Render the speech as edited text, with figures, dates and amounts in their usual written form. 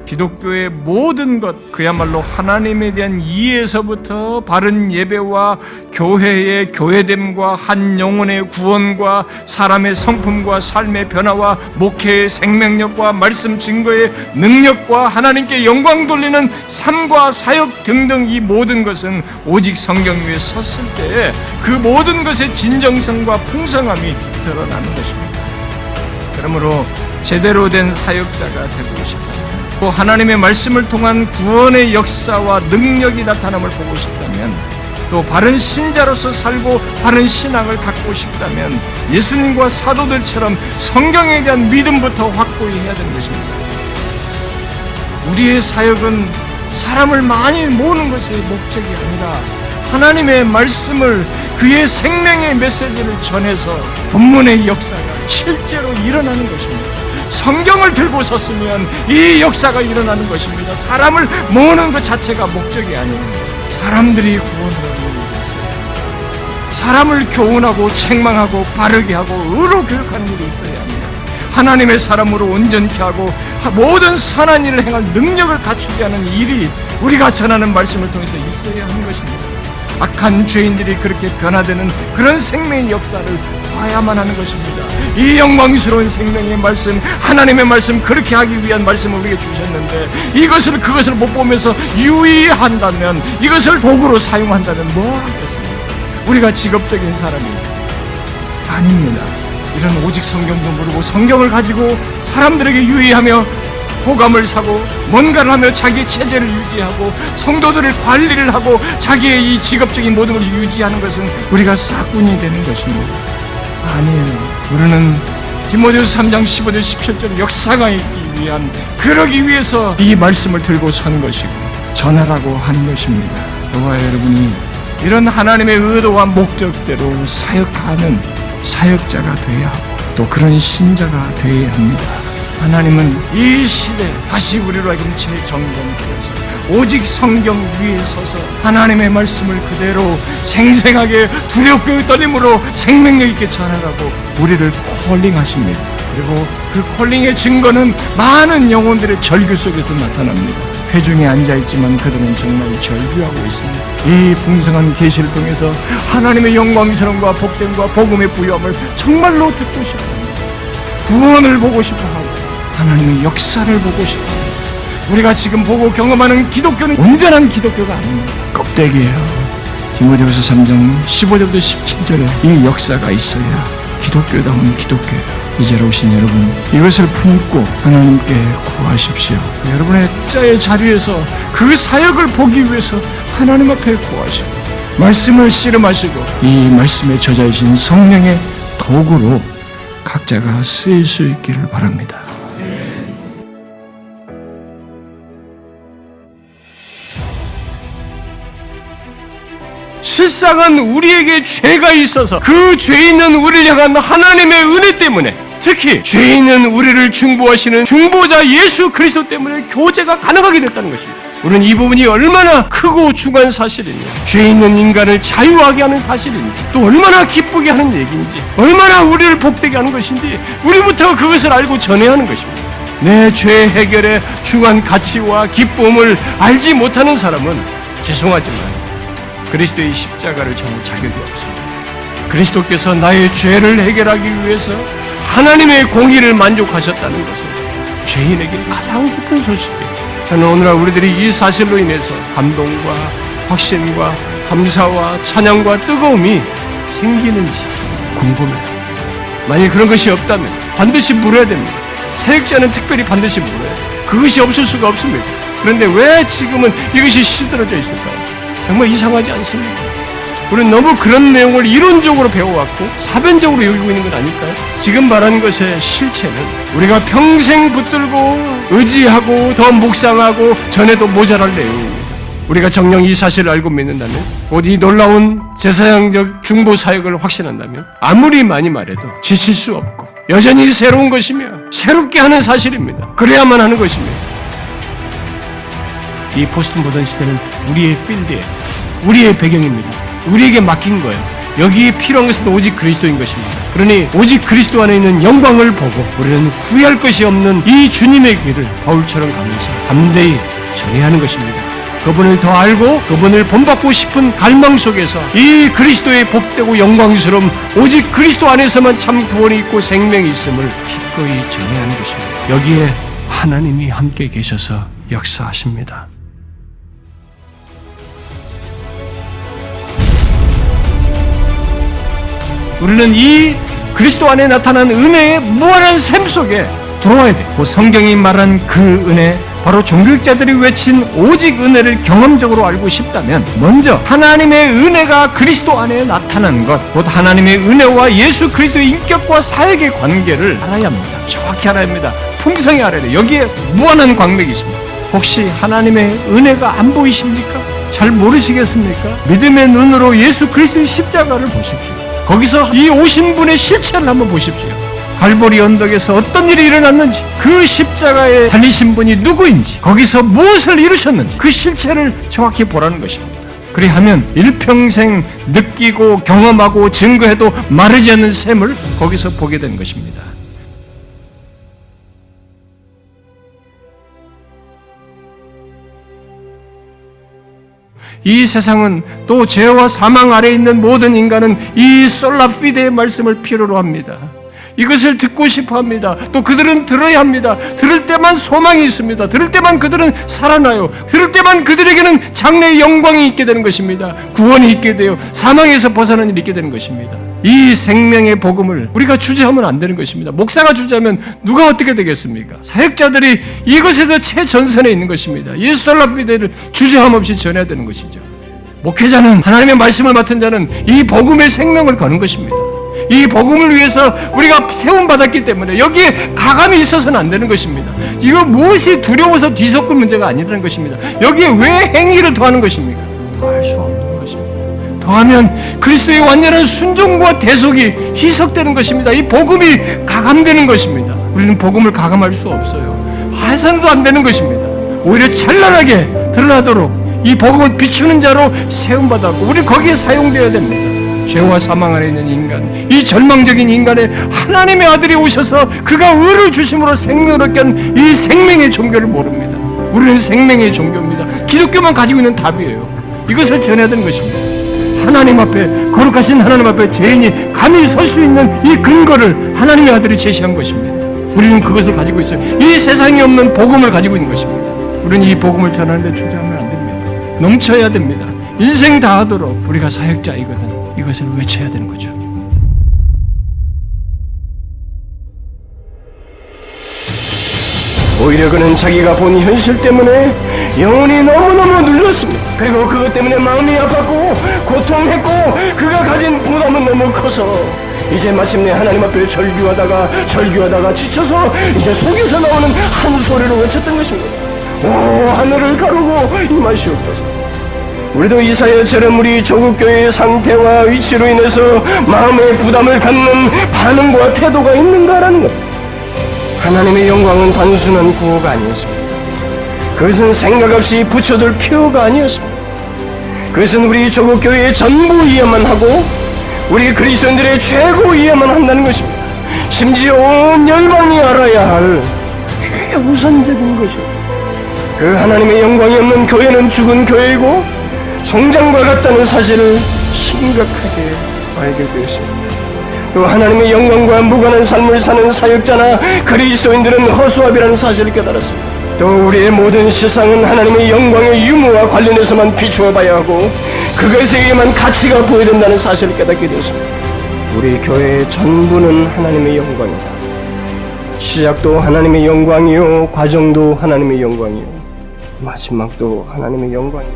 기독교의 모든 것, 그야말로 하나님에 대한 이해에서부터 바른 예배와 교회의 교회됨과 한 영혼의 구원과 사람의 성품과 삶의 변화와 목회의 생명력과 말씀 증거의 능력과 하나님께 영광 돌리는 삶과 사역 등등 이 모든 것은 오직 성경 위에 섰을 때에 그 모든 것의 진정성과 풍성함이 드러나는 것입니다. 그러므로 제대로 된 사역자가 되고 싶다면, 또 하나님의 말씀을 통한 구원의 역사와 능력이 나타남을 보고 싶다면, 또 바른 신자로서 살고 바른 신앙을 갖고 싶다면 예수님과 사도들처럼 성경에 대한 믿음부터 확고히 해야 되는 것입니다. 우리의 사역은 사람을 많이 모으는 것이 목적이 아니라 하나님의 말씀을, 그의 생명의 메시지를 전해서 본문의 역사가 실제로 일어나는 것입니다. 성경을 들고 섰으면 이 역사가 일어나는 것입니다. 사람을 모으는 것 자체가 목적이 아니에요. 사람들이 구원을 얻기 위해서 사람을 교훈하고 책망하고 바르게 하고 의로 교육하는 일이 있어야 합니다. 하나님의 사람으로 온전케 하고 모든 선한 일을 행할 능력을 갖추게 하는 일이 우리가 전하는 말씀을 통해서 있어야 하는 것입니다. 악한 죄인들이 그렇게 변화되는 그런 생명의 역사를 봐야만 하는 것입니다. 이 영광스러운 생명의 말씀, 하나님의 말씀, 그렇게 하기 위한 말씀을 우리에게 주셨는데 그것을 못 보면서 유의한다면, 이것을 도구로 사용한다면 뭐 하겠습니까? 우리가 직업적인 사람이 아닙니다. 이런 오직 성경도 모르고 성경을 가지고 사람들에게 유의하며 호감을 사고 뭔가를 하며 자기의 체제를 유지하고 성도들을 관리를 하고 자기의 이 직업적인 모든 것을 유지하는 것은 우리가 싹군이 되는 것입니다. 아니에요. 우리는 디모데후서 3장 15절 17절 역사가 있기 위한, 그러기 위해서 이 말씀을 들고 서는 것이고 전하라고 하는 것입니다. 저와 여러분이 이런 하나님의 의도와 목적대로 사역하는 사역자가 되어야 하고 또 그런 신자가 되어야 합니다. 하나님은 이 시대에 다시 우리로 하여금 재정돈되어서 오직 성경 위에 서서 하나님의 말씀을 그대로 생생하게 두렵고 떨림으로 생명력 있게 전하라고 우리를 콜링하십니다. 그리고 그 콜링의 증거는 많은 영혼들의 절규 속에서 나타납니다. 회중에 앉아있지만 그들은 정말 절규하고 있습니다. 이 풍성한 계시를 통해서 하나님의 영광스러움과 복됨과 복음의 부요함을 정말로 듣고 싶어합니다. 구원을 보고 싶어하고 하나님의 역사를 보고 싶어합니다. 우리가 지금 보고 경험하는 기독교는 온전한 기독교가 아닙니다. 껍데기예요. 디모데후서 3장 15절부터 17절에 이 역사가 있어야 기독교다운 기독교예요. 이제로 오신 여러분, 이것을 품고 하나님께 구하십시오. 여러분의 자의 자리에서 그 사역을 보기 위해서 하나님 앞에 구하시고 말씀을 씨름하시고 이 말씀의 저자이신 성령의 도구로 각자가 쓰일 수 있기를 바랍니다. 실상은 우리에게 죄가 있어서 그 죄 있는 우리를 향한 하나님의 은혜 때문에, 특히 죄 있는 우리를 중보하시는 중보자 예수 그리스도 때문에 교제가 가능하게 됐다는 것입니다. 우리는 이 부분이 얼마나 크고 중요한 사실인지, 죄 있는 인간을 자유하게 하는 사실인지, 또 얼마나 기쁘게 하는 얘기인지, 얼마나 우리를 복되게 하는 것인지 우리부터 그것을 알고 전해야 하는 것입니다. 내 죄 해결의 중요한 가치와 기쁨을 알지 못하는 사람은 죄송하지만 그리스도의 십자가를 전할 자격이 없습니다. 그리스도께서 나의 죄를 해결하기 위해서 하나님의 공의를 만족하셨다는 것은 죄인에게 가장 기쁜 소식이에요. 저는 오늘날 우리들이 이 사실로 인해서 감동과 확신과 감사와 찬양과 뜨거움이 생기는지 궁금해요. 만약 그런 것이 없다면 반드시 물어야 됩니다. 사역자는 특별히 반드시 물어야 돼요. 그것이 없을 수가 없습니다. 그런데 왜 지금은 이것이 시들어져 있을까요? 정말 이상하지 않습니까? 우리는 너무 그런 내용을 이론적으로 배워왔고 사변적으로 여기고 있는 건 아닐까요? 지금 말하는 것의 실체는 우리가 평생 붙들고 의지하고 더 묵상하고 전에도 모자랄 내용입니다. 우리가 정녕 이 사실을 알고 믿는다면, 곧 이 놀라운 제사장적 중보 사역을 확신한다면 아무리 많이 말해도 지칠 수 없고 여전히 새로운 것이며 새롭게 하는 사실입니다. 그래야만 하는 것입니다. 이 포스트 모던 시대는 우리의 필드에, 우리의 배경입니다. 우리에게 맡긴 거예요. 여기에 필요한 것은 오직 그리스도인 것입니다. 그러니 오직 그리스도 안에 있는 영광을 보고 우리는 후회할 것이 없는 이 주님의 길을 바울처럼 가면서 담대히 전해야 하는 것입니다. 그분을 더 알고 그분을 본받고 싶은 갈망 속에서 이 그리스도의 복되고 영광스러움, 오직 그리스도 안에서만 참 구원이 있고 생명이 있음을 기꺼이 전해야 하는 것입니다. 여기에 하나님이 함께 계셔서 역사하십니다. 우리는 이 그리스도 안에 나타난 은혜의 무한한 샘 속에 들어와야 돼. 그 성경이 말한 그 은혜, 바로 종교학자들이 외친 오직 은혜를 경험적으로 알고 싶다면 먼저 하나님의 은혜가 그리스도 안에 나타난 것, 곧 하나님의 은혜와 예수 그리스도의 인격과 사역의 관계를 알아야 합니다. 정확히 알아야 합니다. 풍성히 알아야 돼요. 여기에 무한한 광맥이 있습니다. 혹시 하나님의 은혜가 안 보이십니까? 잘 모르시겠습니까? 믿음의 눈으로 예수 그리스도의 십자가를 보십시오. 거기서 이 오신 분의 실체를 한번 보십시오. 갈보리 언덕에서 어떤 일이 일어났는지, 그 십자가에 달리신 분이 누구인지, 거기서 무엇을 이루셨는지 그 실체를 정확히 보라는 것입니다. 그리하면 일평생 느끼고 경험하고 증거해도 마르지 않는 셈을 거기서 보게 된 것입니다. 이 세상은 또 죄와 사망 아래에 있는 모든 인간은 이 솔라피데의 말씀을 필요로 합니다. 이것을 듣고 싶어 합니다. 또 그들은 들어야 합니다. 들을 때만 소망이 있습니다. 들을 때만 그들은 살아나요. 들을 때만 그들에게는 장래의 영광이 있게 되는 것입니다. 구원이 있게 되어 사망에서 벗어나는 일이 있게 되는 것입니다. 이 생명의 복음을 우리가 주재하면 안 되는 것입니다. 목사가 주재하면 누가 어떻게 되겠습니까? 사역자들이 이것에서 최전선에 있는 것입니다. 예수 살라피데를 주재함 없이 전해야 되는 것이죠. 목회자는, 하나님의 말씀을 맡은 자는 이 복음의 생명을 거는 것입니다. 이 복음을 위해서 우리가 세움받았기 때문에 여기에 가감이 있어서는 안 되는 것입니다. 이거 무엇이 두려워서 뒤섞을 문제가 아니라는 것입니다. 여기에 왜 행위를 더하는 것입니까? 더할 수 없는 것입니다. 더하면 그리스도의 완전한 순종과 대속이 희석되는 것입니다. 이 복음이 가감되는 것입니다. 우리는 복음을 가감할 수 없어요. 해서도 안 되는 것입니다. 오히려 찬란하게 드러나도록 이 복음을 비추는 자로 세움받았고 우리는 거기에 사용되어야 됩니다. 죄와 사망 안에 있는 인간, 이 절망적인 인간에 하나님의 아들이 오셔서 그가 의를 주심으로 생명을 얻게 한 이 생명의 종교를 모릅니다. 우리는 생명의 종교입니다. 기독교만 가지고 있는 답이에요. 이것을 전해야 되는 것입니다. 하나님 앞에, 거룩하신 하나님 앞에 죄인이 감히 설 수 있는 이 근거를 하나님의 아들이 제시한 것입니다. 우리는 그것을 가지고 있어요. 이 세상에 없는 복음을 가지고 있는 것입니다. 우리는 이 복음을 전하는데 주저하면 안 됩니다. 넘쳐야 됩니다. 인생 다 하도록 우리가 사역자이거든. 이것을 외쳐야 되는 거죠. 오히려 그는 자기가 본 현실 때문에 영혼이 너무너무 눌렸습니다. 그리고 그것 때문에 마음이 아팠고 고통했고 그가 가진 부담은 너무 커서 이제 마침내 하나님 앞에 절규하다가 지쳐서 이제 속에서 나오는 한 소리로 외쳤던 것입니다. 오, 하늘을 가르고 임하시옵소서. 우리도 이사야처럼 우리 조국교회의 상태와 위치로 인해서 마음의 부담을 갖는 반응과 태도가 있는가라는 것. 하나님의 영광은 단순한 구호가 아니었습니다. 그것은 생각 없이 붙여둘 표가 아니었습니다. 그것은 우리 조국교회의 전부이야만 하고 우리 그리스도인들의 최고이야만 한다는 것입니다. 심지어 온 열방이 알아야 할 최우선적인 것입니다. 그 하나님의 영광이 없는 교회는 죽은 교회이고 성장과 같다는 사실을 심각하게 알게 되었습니다. 또 하나님의 영광과 무관한 삶을 사는 사역자나 그리스도인들은 허수아비라는 사실을 깨달았습니다. 또 우리의 모든 세상은 하나님의 영광의 유무와 관련해서만 비추어 봐야 하고 그것에게만 가치가 부여된다는 사실을 깨닫게 되었습니다. 우리 교회의 전부는 하나님의 영광이다. 시작도 하나님의 영광이요, 과정도 하나님의 영광이요, 마지막도 하나님의 영광이다.